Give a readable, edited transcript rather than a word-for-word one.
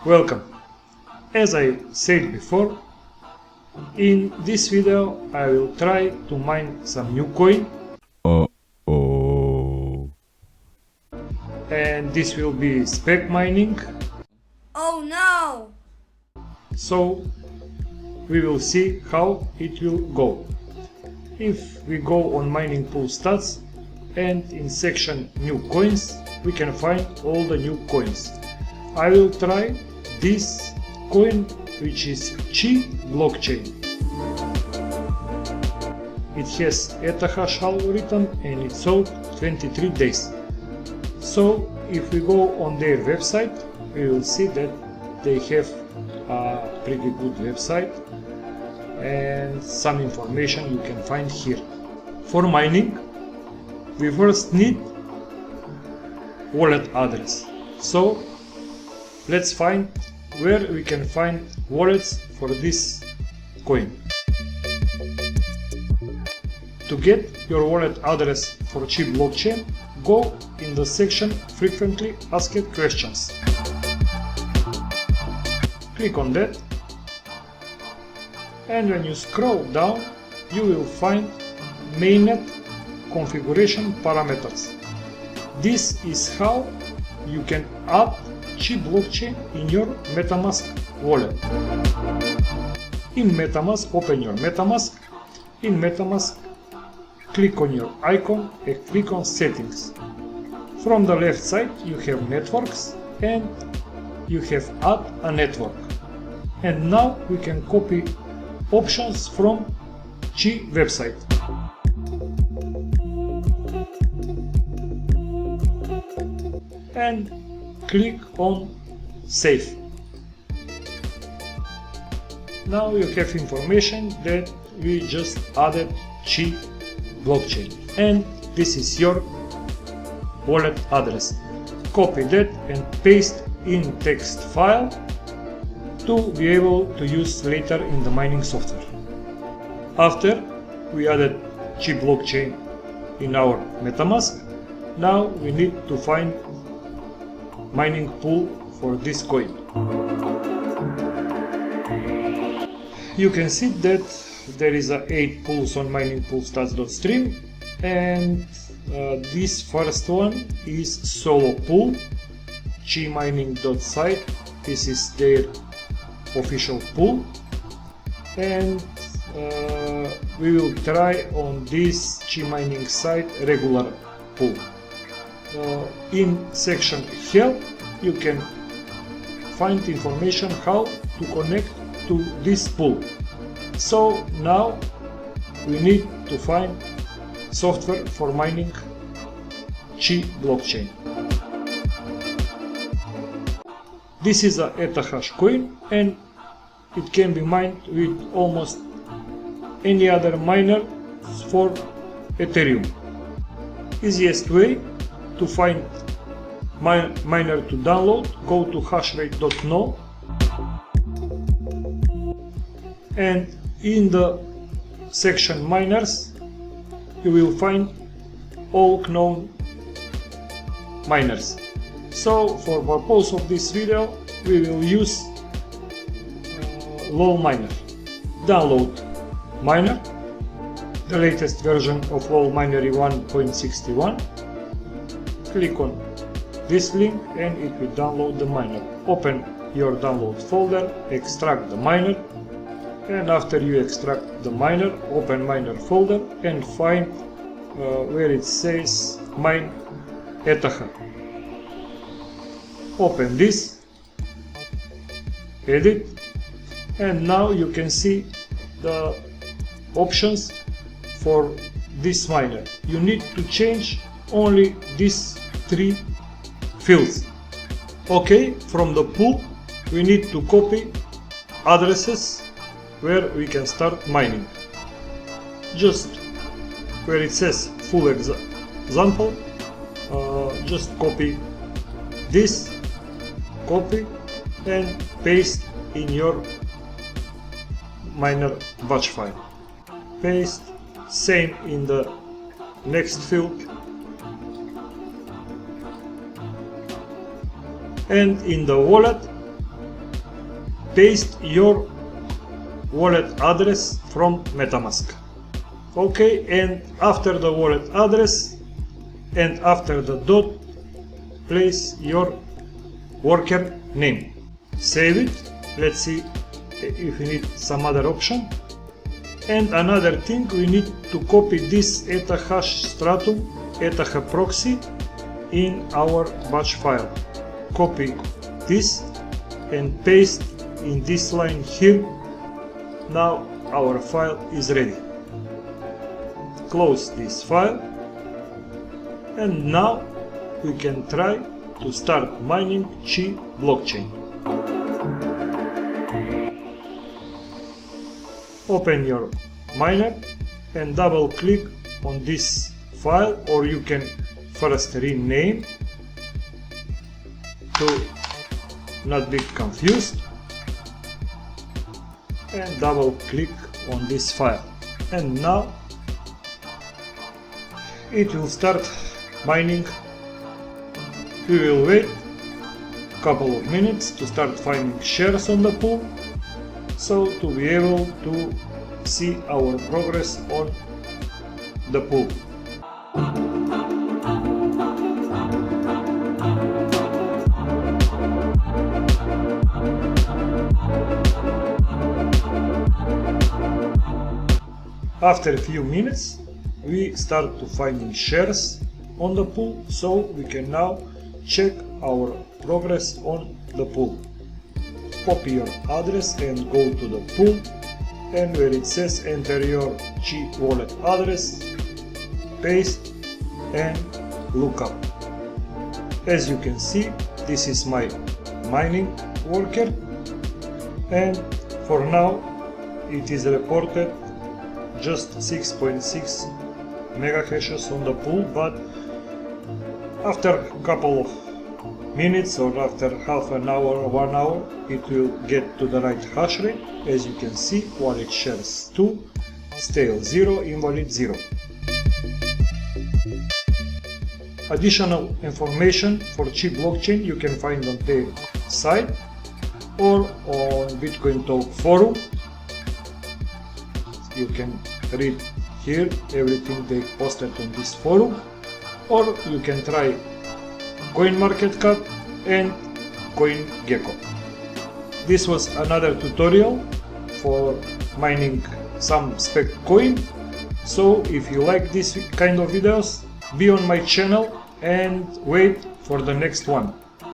Welcome. As I said before, in this video I will try to mine some new coin. And this will be spec mining. Oh no! So we will see how it will go. If we go on mining pool stats and in section new coins, we can find all the new coins. I will try this coin, which is Chi blockchain. It has EtherHash algorithm and it's sold 23 days. So if we go on their website, we will see that they have a pretty good website and some information you can find here. For mining, we first need wallet address. So let's find where we can find wallets for this coin. To get your wallet address for Chi blockchain, go in the section frequently asked questions. Click on that, and when you scroll down you will find mainnet configuration parameters. This is how you can add Chi blockchain in your MetaMask wallet. In MetaMask, open your MetaMask. In MetaMask, click on your icon and click on settings. From the left side you have networks and you have add a network. And now we can copy options from Chi website. And click on save. Now you have information that we just added Chi blockchain, and this is your wallet address. Copy that and paste in text file to be able to use later in the mining software. After we added Chi blockchain in our MetaMask, now we need to find mining pool for this coin. You can see that there is 8 pools on miningpoolstats.stream, and this first one is solo pool, chimining.site. This is their official pool, and we will try on this Chi mining site regular pool. In section help you can find information how to connect to this pool. So now we need to find software for mining Chi blockchain. This is a EtherHash coin and it can be mined with almost any other miner for Ethereum. Easiest way to find miner to download, go to hashrate.no, and in the section miners you will find all known miners. So for purpose of this video we will use LOL miner. Download miner, the latest version of LOL miner 1.61. Click on this link and it will download the miner. Open your download folder, extract the miner, and after you extract the miner, open miner folder and find where it says mine EtherHash. Open this, edit, and now you can see the options for this miner. You need to change only these 3 fields. Okay, from the pool we need to copy addresses where we can start mining. Just where it says full example, just copy this, copy and paste in your miner batch file. Paste, same in the next field, and in the wallet paste your wallet address from MetaMask. Okay, and after the wallet address and after the dot, place your worker name. Save it. Let's see if we need some other option. And another thing, we need to copy this etahash stratum etaha proxy in our batch file. Copy this and paste in this line here. Now our file is ready. Close this file, and now we can try to start mining Chi blockchain. Open your miner and double click on this file, or you can first rename to not be confused, and double click on this file, and now it will start mining. We will wait a couple of minutes to start finding shares on the pool, so to be able to see our progress on the pool. After a few minutes, we start to finding shares on the pool, so we can now check our progress on the pool. Copy your address and go to the pool, and where it says enter your Chi wallet address, paste and look up. As you can see, this is my mining worker, and for now it is reported just 6.6 megahashes on the pool, but after a couple of minutes or after half an hour or 1 hour, it will get to the right hash rate. As you can see, wallet shares 2, stale 0, invalid 0. Additional information for Chi blockchain you can find on their site or on Bitcoin Talk forum. You can read here everything they posted on this forum, or you can try CoinMarketCap and CoinGecko. This was another tutorial for mining some spec coin, so if you like this kind of videos, be on my channel and wait for the next one.